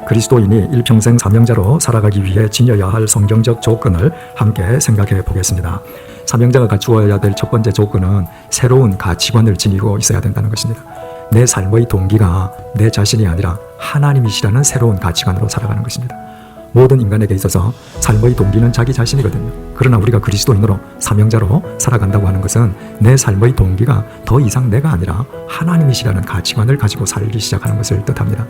그리스도인이 일평생 사명자로 살아가기 위해 지녀야 할 성경적 조건을 함께 생각해 보겠습니다. 사명자가 갖추어야 될 첫 번째 조건은 새로운 가치관을 지니고 있어야 된다는 것입니다. 내 삶의 동기가 내 자신이 아니라 하나님이시라는 새로운 가치관으로 살아가는 것입니다. 모든 인간에게 있어서 삶의 동기는 자기 자신이거든요. 그러나 우리가 그리스도인으로 사명자로 살아간다고 하는 것은 내 삶의 동기가 더 이상 내가 아니라 하나님이시라는 가치관을 가지고 살기 시작하는 것을 뜻합니다.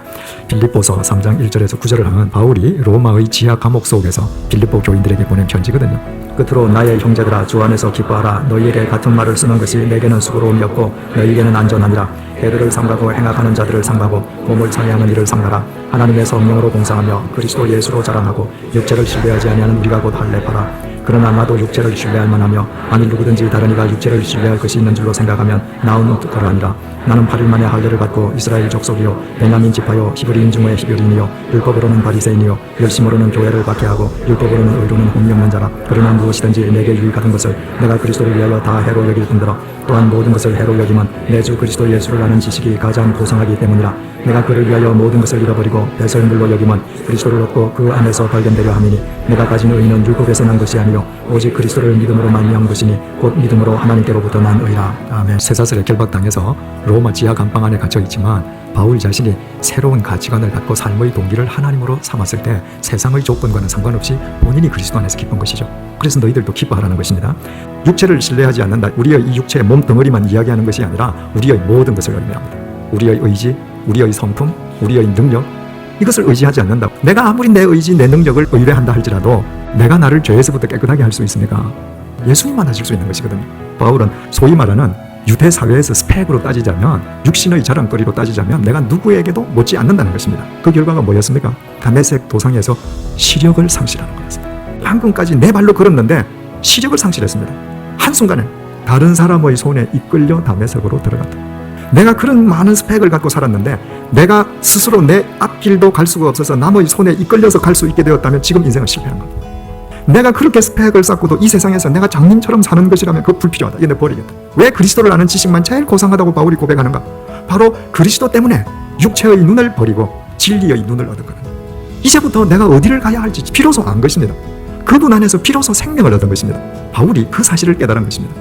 빌립보서 3장 1절에서 9절을 하면 바울이 로마의 지하 감옥 속에서 빌립보 교인들에게 보낸 편지거든요. 끝으로 나의 형제들아 주 안에서 기뻐하라. 너희에게 같은 말을 쓰는 것이 내게는 수고로움이 없고 너희에게는 안전함이라. 배들을 삼가고 행악하는 자들을 삼가고 몸을 상해하는 일을 삼가라. 하나님의 성령으로 봉사하며 그리스도 예수로 자랑하고 육체를 신뢰하지 아니하는 우리가 곧 할례파라. 그러나 나도 육체를 신뢰할 만하며 만일 누구든지 다른 이가 육체를 신뢰할 것이 있는 줄로 생각하면 나는 그러하니라. 나는 8일 만에 할례를 받고 이스라엘 족속이요 베냐민 지파요 히브리인 중의 히브리인이요 율법으로는 바리새인이요 열심으로는 교회를 박해하고 율법으로는 의로는 흠이 없는 자라. 그러나 무엇이든지 내게 유익하던 것을 내가 그리스도를 위하여 다 해로 여길 뿐더러 또한 모든 것을 해로 여기면 내 주 그리스도 예수를 아는 지식이 가장 고상하기 때문이라. 내가 그를 위하여 모든 것을 잃어버리고 배설물로 여기면 그리스도를 얻고 그 안에서 발견되려 함이니 내가 가진 의는 율법에서 난 것이 아니요 오직 그리스도를 믿음으로 말미암은 것이니 곧 믿음으로 하나님께로부터 난 의라. 아멘. 쇠사슬에 결박당해서 로마 지하 감방 안에 갇혀 있지만 바울 자신이 새로운 가치관을 갖고 삶의 동기를 하나님으로 삼았을 때 세상의 조건과는 상관없이 본인이 그리스도 안에서 기쁜 것이죠. 그래서 너희들도 기뻐하라는 것입니다. 육체를 신뢰하지 않는다. 우리의 이 육체의 몸덩어리만 이야기하는 것이 아니라 우리의 모든 것을 의미합니다. 우리의 의지, 우리의 성품, 우리의 능력, 이것을 의지하지 않는다. 내가 아무리 내 의지, 내 능력을 의뢰한다 할지라도 내가 나를 죄에서부터 깨끗하게 할 수 있습니까? 예수님만 하실 수 있는 것이거든요. 바울은 소위 말하는 유대 사회에서 스펙으로 따지자면, 육신의 자랑거리로 따지자면 내가 누구에게도 못지 않는다는 것입니다. 그 결과가 뭐였습니까? 다메섹 도상에서 시력을 상실하는 거였습니다. 방금까지 내 발로 걸었는데 시력을 상실했습니다. 한순간에 다른 사람의 손에 이끌려 다메섹으로 들어갔다. 내가 그런 많은 스펙을 갖고 살았는데 내가 스스로 내 앞길도 갈 수가 없어서 남의 손에 이끌려서 갈 수 있게 되었다면 지금 인생은 실패한 겁니다. 내가 그렇게 스펙을 쌓고도 이 세상에서 내가 장님처럼 사는 것이라면 그거 불필요하다. 이거 버리겠다. 왜 그리스도를 아는 지식만 제일 고상하다고 바울이 고백하는가? 바로 그리스도 때문에 육체의 눈을 버리고 진리의 눈을 얻었거든요. 이제부터 내가 어디를 가야 할지 비로소 안 것입니다. 그분 안에서 비로소 생명을 얻은 것입니다. 바울이 그 사실을 깨달은 것입니다.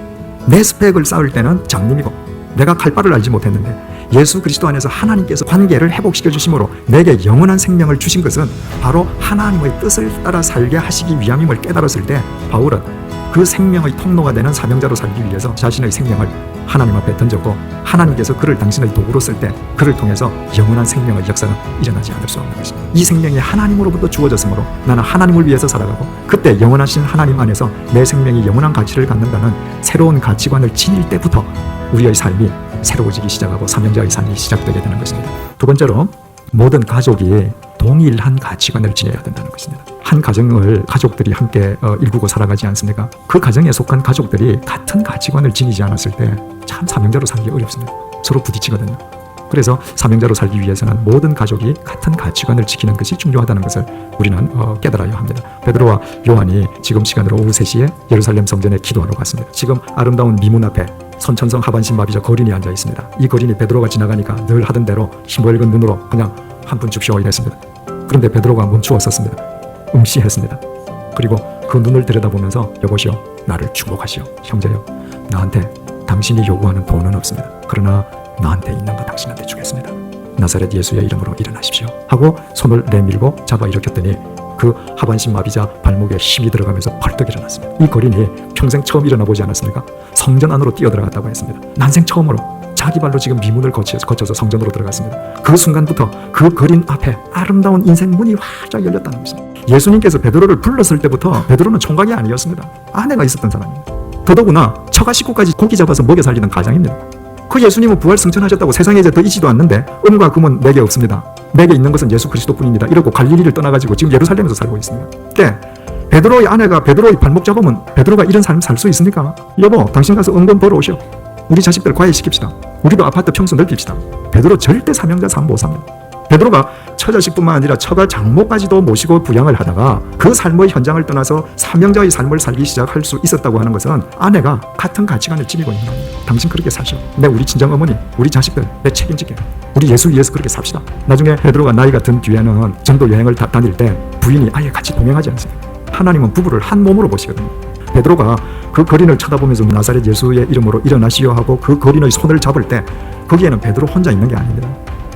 내 스펙을 쌓을 때는 장님이고 내가 갈 바를 알지 못했는데 예수 그리스도 안에서 하나님께서 관계를 회복시켜 주심으로 내게 영원한 생명을 주신 것은 바로 하나님의 뜻을 따라 살게 하시기 위함임을 깨달았을 때 바울은 그 생명의 통로가 되는 사명자로 살기 위해서 자신의 생명을 하나님 앞에 던졌고 하나님께서 그를 당신의 도구로 쓸 때 그를 통해서 영원한 생명의 역사는 일어나지 않을 수 없는 것입니다. 이 생명이 하나님으로부터 주어졌으므로 나는 하나님을 위해서 살아가고 그때 영원하신 하나님 안에서 내 생명이 영원한 가치를 갖는다는 새로운 가치관을 지닐 때부터 우리의 삶이 새로워지기 시작하고 사명자의 삶이 시작되게 되는 것입니다. 두 번째로 모든 가족이 동일한 가치관을 지녀야 된다는 것입니다. 한 가정을 가족들이 함께 일구고 살아가지 않습니까? 그 가정에 속한 가족들이 같은 가치관을 지니지 않았을 때 참 사명자로 살기 어렵습니다. 서로 부딪히거든요. 그래서 사명자로 살기 위해서는 모든 가족이 같은 가치관을 지키는 것이 중요하다는 것을 우리는 깨달아야 합니다. 베드로와 요한이 지금 시간으로 오후 3시에 예루살렘 성전에 기도하러 갔습니다. 지금 아름다운 미문 앞에 선천성 하반신 마비자 거린이 앉아 있습니다. 이 거린이 베드로가 지나가니까 늘 하던 대로 힘벌건 눈으로 그냥 한 푼 줍쇼 이랬습니다. 그런데 베드로가 멈추었었습니다. 응시했습니다. 그리고 그 눈을 들여다보면서 여보시오, 나를 축복하시오. 형제여, 나한테 당신이 요구하는 돈은 없습니다. 그러나 나한테 있는 거 당신한테 주겠습니다. 나사렛 예수의 이름으로 일어나십시오 하고 손을 내밀고 잡아 일으켰더니 그 하반신 마비자 발목에 힘이 들어가면서 벌떡 일어났습니다. 이 거린이 평생 처음 일어나 보지 않았습니까? 성전 안으로 뛰어들어갔다고 했습니다. 난생 처음으로 자기 발로 지금 미문을 거쳐서 성전으로 들어갔습니다. 그 순간부터 그 거린 앞에 아름다운 인생 문이 활짝 열렸다는 것입니다. 예수님께서 베드로를 불렀을 때부터 베드로는 총각이 아니었습니다. 아내가 있었던 사람입니다. 더더구나 처가 식구까지 고기 잡아서 먹여 살리던 가장입니다. 그 예수님은 부활 승천하셨다고 세상에 이제 더 있지도 않는데 은과 금은 내게 없습니다. 내게 있는 것은 예수 그리스도뿐입니다. 이러고 갈릴리를 떠나가지고 지금 예루살렘에서 살고 있습니다. 베드로의 아내가 베드로의 발목 잡으면 베드로가 이런 삶 살 수 있습니까? 여보, 당신 가서 은근 벌어오시오. 우리 자식들 과외시킵시다. 우리도 아파트 평수 넓힙시다. 베드로 절대 사명자 삶 못 삽니다. 베드로가 처자식뿐만 아니라 처가 장모까지도 모시고 부양을 하다가 그 삶의 현장을 떠나서 사명자의 삶을 살기 시작할 수 있었다고 하는 것은 아내가 같은 가치관을 지니고 있는 겁니다. 당신 그렇게 사시오. 내 우리 친정어머니, 우리 자식들 내 책임질게. 우리 예수 위해서 그렇게 삽시다. 나중에 베드로가 나이가 든 뒤에는 전도 여행을 다닐 때 부인이 아예 같이 동행하지 않습니다. 하나님은 부부를 한 몸으로 보시거든요. 베드로가 그 거린을 쳐다보면서 나사렛 예수의 이름으로 일어나시오 하고 그 거린의 손을 잡을 때 거기에는 베드로 혼자 있는 게 아닙니다.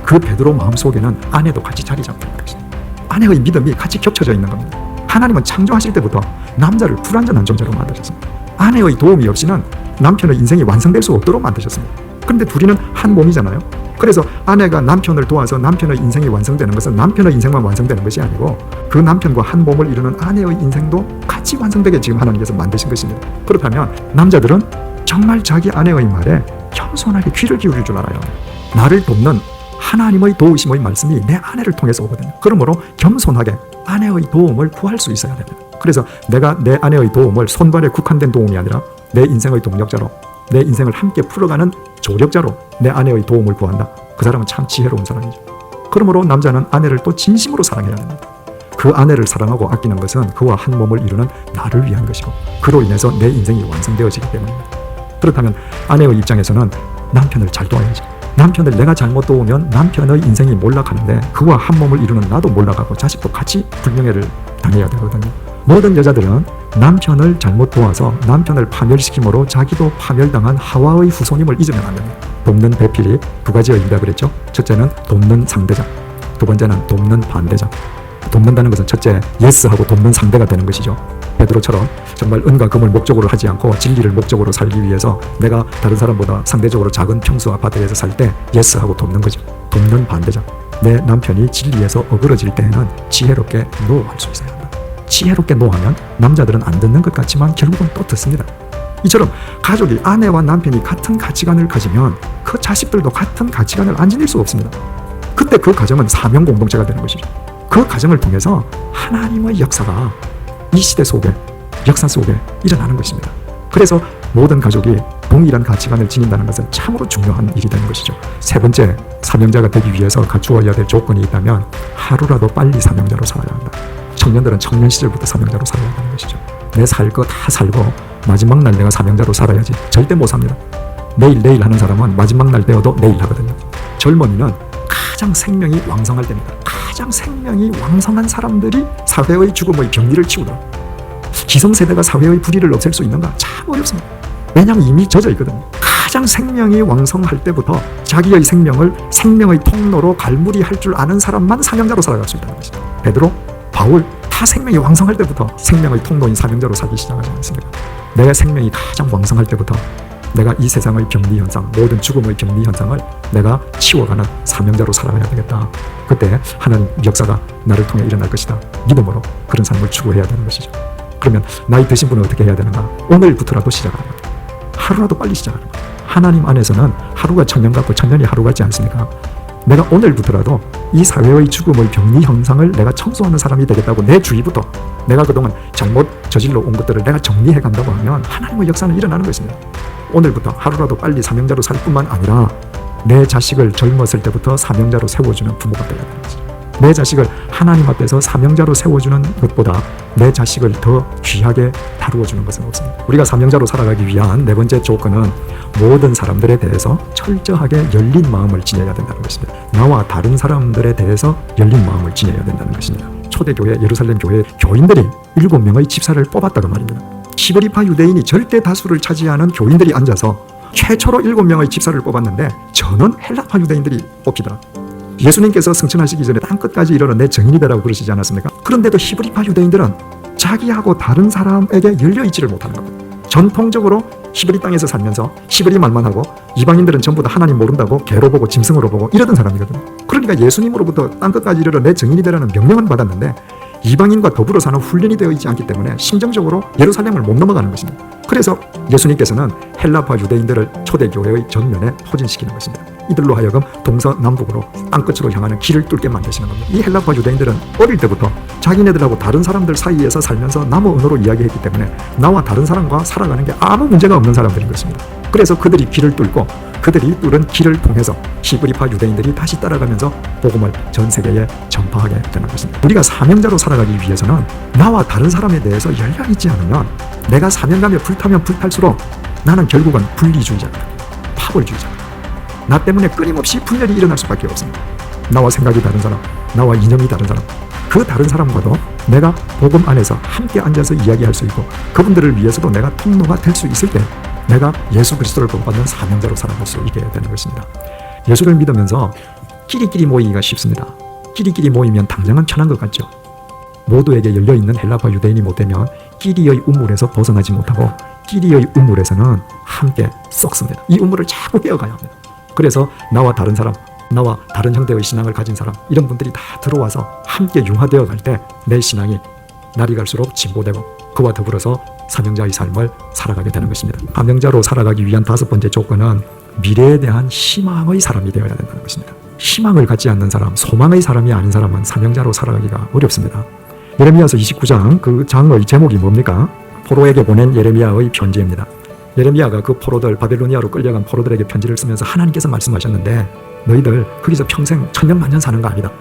그 베드로 마음속에는 아내도 같이 자리 잡고 있는 것입니다. 아내의 믿음이 같이 겹쳐져 있는 겁니다. 하나님은 창조하실 때부터 남자를 불완전한 존재로 만드셨습니다. 아내의 도움이 없이는 남편의 인생이 완성될 수 없도록 만드셨습니다. 그런데 둘이는 한 몸이잖아요. 그래서 아내가 남편을 도와서 남편의 인생이 완성되는 것은 남편의 인생만 완성되는 것이 아니고 그 남편과 한 몸을 이루는 아내의 인생도 같이 완성되게 지금 하나님께서 만드신 것입니다. 그렇다면 남자들은 정말 자기 아내의 말에 겸손하게 귀를 기울일 줄 알아요. 나를 돕는 하나님의 도우심의 말씀이 내 아내를 통해서 오거든요. 그러므로 겸손하게 아내의 도움을 구할 수 있어야 됩니다. 그래서 내가 내 아내의 도움을 손발에 국한된 도움이 아니라 내 인생의 동력자로, 내 인생을 함께 풀어가는 조력자로 내 아내의 도움을 구한다. 그 사람은 참 지혜로운 사람이죠. 그러므로 남자는 아내를 또 진심으로 사랑해야 됩니다. 그 아내를 사랑하고 아끼는 것은 그와 한 몸을 이루는 나를 위한 것이고 그로 인해서 내 인생이 완성되어지기 때문입니다. 그렇다면 아내의 입장에서는 남편을 잘 도와야지. 남편을 내가 잘못 도우면 남편의 인생이 몰락하는데 그와 한 몸을 이루는 나도 몰락하고 자식도 같이 불명예를 당해야 되거든요. 모든 여자들은 남편을 잘못 도와서 남편을 파멸시킴으로 자기도 파멸당한 하와의 후손임을 잊으면 안 됩니다. 돕는 배필이 두 가지의 응답을 했죠. 첫째는 돕는 상대자, 두 번째는 돕는 반대자. 돕는다는 것은 첫째 예스하고 돕는 상대가 되는 것이죠. 베드로처럼 정말 은과 금을 목적으로 하지 않고 진리를 목적으로 살기 위해서 내가 다른 사람보다 상대적으로 작은 평수 아파트에서 살 때 예스하고 돕는 거죠. 돕는 반대자. 내 남편이 진리에서 어그러질 때에는 지혜롭게 노할 수 있어야 한다. 지혜롭게 노하면 남자들은 안 듣는 것 같지만 결국은 또 듣습니다. 이처럼 가족이 아내와 남편이 같은 가치관을 가지면 그 자식들도 같은 가치관을 안 지닐 수가 없습니다. 그때 그 가정은 사명 공동체가 되는 것이죠. 그 가정을 통해서 하나님의 역사가 이 시대 속에, 역사 속에 일어나는 것입니다. 그래서 모든 가족이 동일한 가치관을 지닌다는 것은 참으로 중요한 일이 되는 것이죠. 세 번째, 사명자가 되기 위해서 갖추어야 될 조건이 있다면 하루라도 빨리 사명자로 살아야 한다. 청년들은 청년 시절부터 사명자로 살아야 하는 것이죠. 내 살 거 다 살고 마지막 날 내가 사명자로 살아야지 절대 못 삽니다. 내일 하는 사람은 마지막 날 되어도 내일 하거든요. 젊은이는 가장 생명이 왕성할 때입니다. 가장 생명이 왕성한 사람들이 사회의 죽음의 병리를 치우더라. 기성세대가 사회의 불의를 없앨 수 있는가? 참 어렵습니다. 왜냐하면 이미 젖어 있거든요. 가장 생명이 왕성할 때부터 자기의 생명을 생명의 통로로 갈무리할 줄 아는 사람만 사명자로 살아갈 수 있다는 것이죠. 베드로, 바울 다 생명이 왕성할 때부터 생명의 통로인 사명자로 살기 시작하지 않습니까? 내 생명이 가장 왕성할 때부터 내가 이 세상의 병리 현상, 모든 죽음의 병리 현상을 내가 치워가는 사명자로 살아가야 되겠다. 그때 하나님 역사가 나를 통해 일어날 것이다. 믿음으로 그런 삶을 추구해야 되는 것이죠. 그러면 나이 드신 분은 어떻게 해야 되는가? 오늘부터라도 시작하는 것. 하루라도 빨리 시작하는 것. 하나님 안에서는 하루가 천년 같고 천년이 하루 같지 않습니까? 내가 오늘부터라도 이 사회의 죽음의 병리 현상을 내가 청소하는 사람이 되겠다고 내 주위부터 내가 그동안 잘못 저질러 온 것들을 내가 정리해 간다고 하면 하나님의 역사는 일어나는 것입니다. 오늘부터 하루라도 빨리 사명자로 살 뿐만 아니라 내 자식을 젊었을 때부터 사명자로 세워주는 부모가 되어야 되는 것이죠. 내 자식을 하나님 앞에서 사명자로 세워주는 것보다 내 자식을 더 귀하게 다루어주는 것은 없습니다. 우리가 사명자로 살아가기 위한 네 번째 조건은 모든 사람들에 대해서 철저하게 열린 마음을 지녀야 된다는 것입니다. 나와 다른 사람들에 대해서 열린 마음을 지녀야 된다는 것입니다. 초대교회 예루살렘 교회 교인들이 7명의 집사를 뽑았다고 말입니다. 시브리파 유대인이 절대 다수를 차지하는 교인들이 앉아서 최초로 7명의 집사를 뽑았는데 저는 헬라파 유대인들이 뽑히더라. 예수님께서 승천하시기 전에 땅끝까지 이르러 내 증인이 되라고 그러시지 않았습니까? 그런데도 히브리파 유대인들은 자기하고 다른 사람에게 열려있지를 못하는 겁니다. 전통적으로 히브리 땅에서 살면서 히브리 말만 하고 이방인들은 전부 다 하나님 모른다고 개로 보고 짐승으로 보고 이러던 사람이거든요. 그러니까 예수님으로부터 땅끝까지 이르러 내 증인이 되라는 명령은 받았는데 이방인과 더불어 사는 훈련이 되어 있지 않기 때문에 심정적으로 예루살렘을 못 넘어가는 것입니다. 그래서 예수님께서는 헬라파 유대인들을 초대교회의 전면에 포진시키는 것입니다. 이들로 하여금 동서남북으로 땅끝으로 향하는 길을 뚫게 만드시는 겁니다. 이 헬라파 유대인들은 어릴 때부터 자기네들하고 다른 사람들 사이에서 살면서 남의 언어로 이야기했기 때문에 나와 다른 사람과 살아가는 게 아무 문제가 없는 사람들인 것입니다. 그래서 그들이 길을 뚫고 그들이 뚫은 길을 통해서 히브리파 유대인들이 다시 따라가면서 복음을 전 세계에 전파하게 되는 것입니다. 우리가 사명자로 살아가기 위해서는 나와 다른 사람에 대해서 열려있지 않으면, 내가 사명감에 불타면 불탈수록 나는 결국은 분리주의자다, 파벌주의자다. 나 때문에 끊임없이 분열이 일어날 수밖에 없습니다. 나와 생각이 다른 사람, 나와 이념이 다른 사람, 그 다른 사람과도 내가 복음 안에서 함께 앉아서 이야기할 수 있고, 그분들을 위해서도 내가 통로가 될 수 있을 때 내가 예수 그리스도를 본받는 사명자로 살아갈 수 있게 되는 것입니다. 예수를 믿으면서 끼리끼리 모이기가 쉽습니다. 끼리끼리 모이면 당장은 편한 것 같죠. 모두에게 열려있는 헬라파 유대인이 못되면 끼리의 우물에서 벗어나지 못하고 끼리의 우물에서는 함께 썩습니다. 이 우물을 자꾸 깨어가야 합니다. 그래서 나와 다른 사람, 나와 다른 형태의 신앙을 가진 사람, 이런 분들이 다 들어와서 함께 융화되어 갈 때 내 신앙이 날이 갈수록 진보되고 그와 더불어서 사명자의 삶을 살아가게 되는 것입니다. 사명자로 살아가기 위한 5번째 조건은 미래에 대한 희망의 사람이 되어야 된다는 것입니다. 희망을 갖지 않는 사람, 소망의 사람이 아닌 사람은 사명자로 살아가기가 어렵습니다. 예레미야서 29장 그 장의 제목이 뭡니까? 포로에게 보낸 예레미야의 편지입니다. 예레미야가 그 포로들, 바벨로니아로 끌려간 포로들에게 편지를 쓰면서 하나님께서 말씀하셨는데, 너희들 거기서 평생 천년만년 사는 거 아니다.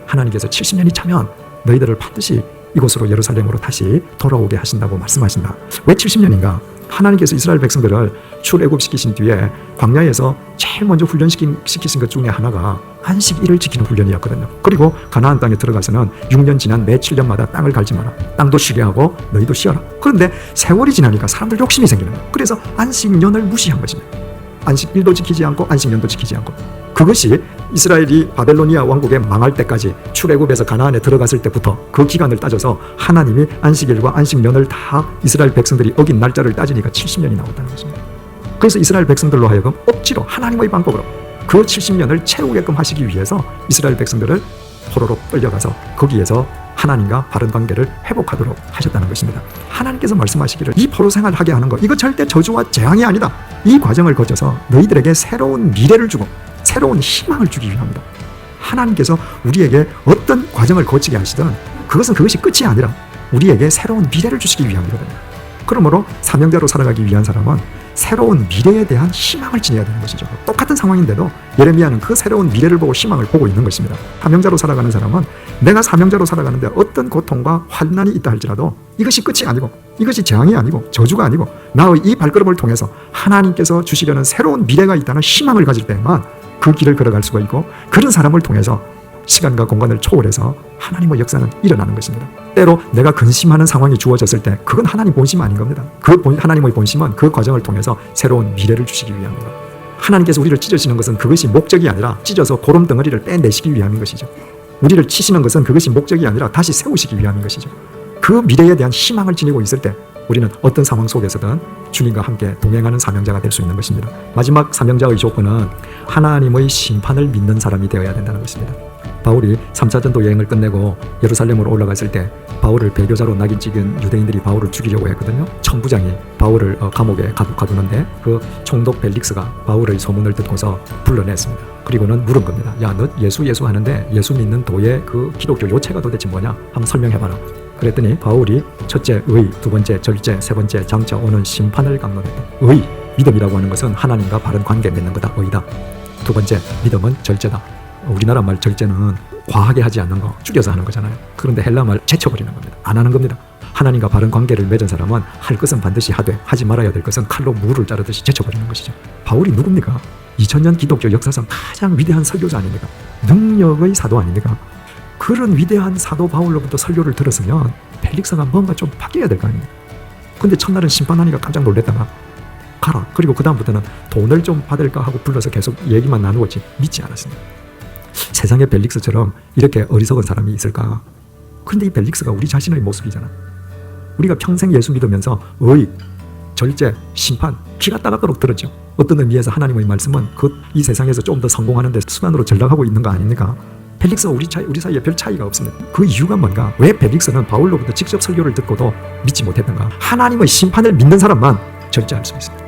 하나님께서 70년이 차면 너희들을 반드시 이곳으로, 예루살렘으로 다시 돌아오게 하신다고 말씀하신다. 왜 70년인가? 하나님께서 이스라엘 백성들을 출애굽시키신 뒤에 광야에서 제일 먼저 훈련시키신 것 중에 하나가 안식일을 지키는 훈련이었거든요. 그리고 가나안 땅에 들어가서는 6년 지난 매 7년마다 땅을 갈지 마라. 땅도 쉬게 하고 너희도 쉬어라. 그런데 세월이 지나니까 사람들 욕심이 생기는 거예요. 그래서 안식년을 무시한 것입니다. 안식일도 지키지 않고 안식년도 지키지 않고, 그것이 이스라엘이 바벨로니아 왕국에 망할 때까지 출애굽에서 가나안에 들어갔을 때부터 그 기간을 따져서 하나님이 안식일과 안식년을 다 이스라엘 백성들이 어긴 날짜를 따지니까 70년이 나왔다는 것입니다. 그래서 이스라엘 백성들로 하여금 억지로 하나님의 방법으로 그 70년을 채우게끔 하시기 위해서 이스라엘 백성들을 포로로 끌려가서 거기에서 하나님과 바른 관계를 회복하도록 하셨다는 것입니다. 하나님께서 말씀하시기를 이 포로 생활을 하게 하는 것, 이거 절대 저주와 재앙이 아니다. 이 과정을 거쳐서 너희들에게 새로운 미래를 주고 새로운 희망을 주기 위함이다. 하나님께서 우리에게 어떤 과정을 거치게 하시든 그것이 끝이 아니라 우리에게 새로운 미래를 주시기 위함이거든요. 그러므로 사명자로 살아가기 위한 사람은 새로운 미래에 대한 희망을 지녀야 되는 것이죠. 똑같은 상황인데도 예레미야는 그 새로운 미래를 보고 희망을 보고 있는 것입니다. 사명자로 살아가는 사람은 내가 사명자로 살아가는데 어떤 고통과 환난이 있다 할지라도 이것이 끝이 아니고, 이것이 재앙이 아니고 저주가 아니고, 나의 이 발걸음을 통해서 하나님께서 주시려는 새로운 미래가 있다는 희망을 가질 때만 그 길을 걸어갈 수가 있고, 그런 사람을 통해서 시간과 공간을 초월해서 하나님의 역사는 일어나는 것입니다. 때로 내가 근심하는 상황이 주어졌을 때 그건 하나님 본심 아닌 겁니다. 하나님의 본심은 그 과정을 통해서 새로운 미래를 주시기 위함입니다. 하나님께서 우리를 찢으시는 것은 그것이 목적이 아니라 찢어서 고름 덩어리를 빼내시기 위함인 것이죠. 우리를 치시는 것은 그것이 목적이 아니라 다시 세우시기 위함인 것이죠. 그 미래에 대한 희망을 지니고 있을 때 우리는 어떤 상황 속에서든 주님과 함께 동행하는 사명자가 될 수 있는 것입니다. 마지막 사명자의 조건은 하나님의 심판을 믿는 사람이 되어야 된다는 것입니다. 바울이 3차 전도 여행을 끝내고 예루살렘으로 올라갔을 때 바울을 배교자로 낙인 찍은 유대인들이 바울을 죽이려고 했거든요. 천부장이 바울을 감옥에 가두는데 그 총독 벨릭스가 바울의 소문을 듣고서 불러냈습니다. 그리고는 물은 겁니다. 야, 너 예수 하는데 예수 믿는 도의 그 기독교 요체가 도대체 뭐냐? 한번 설명해봐라. 그랬더니 바울이 첫째 의, 두 번째 절제, 세 번째 장차 오는 심판을 강론했다. 의, 믿음이라고 하는 것은 하나님과 바른 관계 맺는 거다. 의다. 두 번째, 믿음은 절제다. 우리나라 말 절제는 과하게 하지 않는 거, 줄여서 하는 거잖아요. 그런데 헬라 말 제쳐버리는 겁니다. 안 하는 겁니다. 하나님과 바른 관계를 맺은 사람은 할 것은 반드시 하되 하지 말아야 될 것은 칼로 무를 자르듯이 제쳐버리는 것이죠. 바울이 누굽니까? 2000년 기독교 역사상 가장 위대한 설교자 아닙니까? 능력의 사도 아닙니까? 그런 위대한 사도 바울로부터 설교를 들었으면 펠릭스가 뭔가 좀 바뀌어야 될 거 아닙니까? 근데 첫날은 심판하니까 깜짝 놀랐다가 가라. 그리고 그 다음부터는 돈을 좀 받을까 하고 불러서 계속 얘기만 나누었지 믿지 않았습니다. 세상에 벨릭스처럼 이렇게 어리석은 사람이 있을까? 근데 이 벨릭스가 우리 자신의 모습이잖아. 우리가 평생 예수 믿으면서 의, 절제, 심판 기가 따갑도록 들었죠. 어떤 의미에서 하나님의 말씀은 이 세상에서 좀 더 성공하는 데 수단으로 전락하고 있는 거 아닙니까? 벨릭스와 우리 사이에 별 차이가 없습니다. 그 이유가 뭔가? 왜 벨릭스는 바울로부터 직접 설교를 듣고도 믿지 못했던가? 하나님의 심판을 믿는 사람만 절제할 수 있습니다.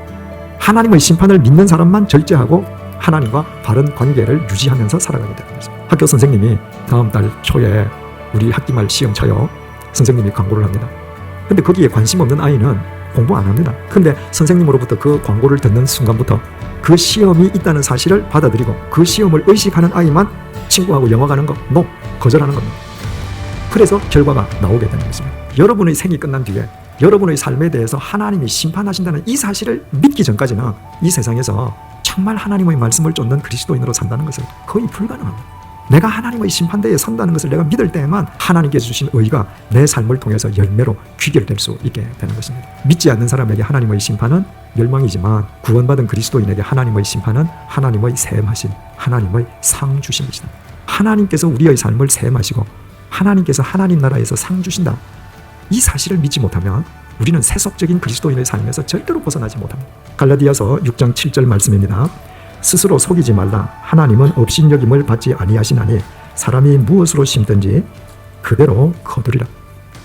하나님의 심판을 믿는 사람만 절제하고 하나님과 바른 관계를 유지하면서 살아가게 되는 것입니다. 학교 선생님이 다음 달 초에 우리 학기말 시험 쳐요. 선생님이 광고를 합니다. 근데 거기에 관심 없는 아이는 공부 안 합니다. 근데 선생님으로부터 그 광고를 듣는 순간부터 그 시험이 있다는 사실을 받아들이고 그 시험을 의식하는 아이만 친구하고 영어 가는 거 거절하는 겁니다. 그래서 결과가 나오게 되는 것입니다. 여러분의 생이 끝난 뒤에 여러분의 삶에 대해서 하나님이 심판하신다는 이 사실을 믿기 전까지는 이 세상에서 정말 하나님의 말씀을 쫓는 그리스도인으로 산다는 것은 거의 불가능합니다. 내가 하나님의 심판대에 선다는 것을 내가 믿을 때에만 하나님께서 주신 의가 내 삶을 통해서 열매로 귀결될 수 있게 되는 것입니다. 믿지 않는 사람에게 하나님의 심판은 멸망이지만 구원받은 그리스도인에게 하나님의 심판은 하나님의 세임하신 하나님의 상 주심이시다. 하나님께서 우리의 삶을 세임하시고 하나님께서 하나님 나라에서 상 주신다. 이 사실을 믿지 못하면 우리는 세속적인 그리스도인의 삶에서 절대로 벗어나지 못합니다. 갈라디아서 6장 7절 말씀입니다. 스스로 속이지 말라. 하나님은 업신여김을 받지 아니하시나니 사람이 무엇으로 심든지 그대로 거두리라.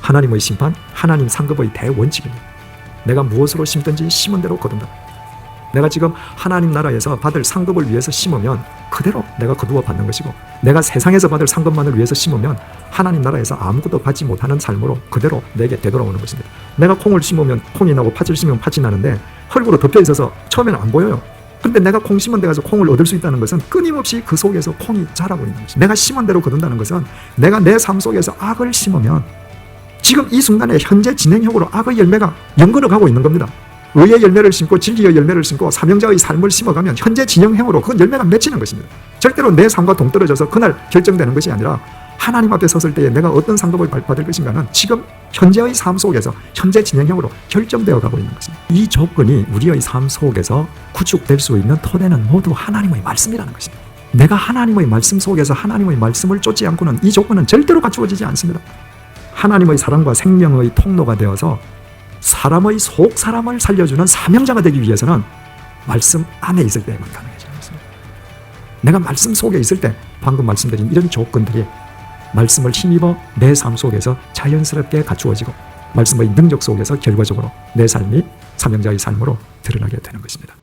하나님의 심판, 하나님 상급의 대원칙입니다. 내가 무엇으로 심든지 심은 대로 거둔다. 내가 지금 하나님 나라에서 받을 상급을 위해서 심으면 그대로 내가 거두어 받는 것이고, 내가 세상에서 받을 상급만을 위해서 심으면 하나님 나라에서 아무것도 받지 못하는 삶으로 그대로 내게 되돌아오는 것입니다. 내가 콩을 심으면 콩이 나고 팥을 심으면 팥이 나는데 흙으로 덮여 있어서 처음에는 안 보여요. 근데 내가 콩 심은 데 가서 콩을 얻을 수 있다는 것은 끊임없이 그 속에서 콩이 자라고 있는 것입니다. 내가 심은 대로 거둔다는 것은 내가 내 삶 속에서 악을 심으면 지금 이 순간에 현재 진행형으로 악의 열매가 연걸어 가고 있는 겁니다. 의의 열매를 심고 진리의 열매를 심고 사명자의 삶을 심어가면 현재 진행형으로 그 열매가 맺히는 것입니다. 절대로 내 삶과 동떨어져서 그날 결정되는 것이 아니라 하나님 앞에 섰을 때에 내가 어떤 상급을 받을 것인가는 지금 현재의 삶 속에서 현재 진행형으로 결정되어 가고 있는 것입니다. 이 조건이 우리의 삶 속에서 구축될 수 있는 토대는 모두 하나님의 말씀이라는 것입니다. 내가 하나님의 말씀 속에서 하나님의 말씀을 쫓지 않고는 이 조건은 절대로 갖추어지지 않습니다. 하나님의 사랑과 생명의 통로가 되어서 사람의 속 사람을 살려주는 사명자가 되기 위해서는 말씀 안에 있을 때에만 가능해지는 것입니다. 내가 말씀 속에 있을 때 방금 말씀드린 이런 조건들이 말씀을 힘입어 내 삶 속에서 자연스럽게 갖추어지고 말씀의 능력 속에서 결과적으로 내 삶이 사명자의 삶으로 드러나게 되는 것입니다.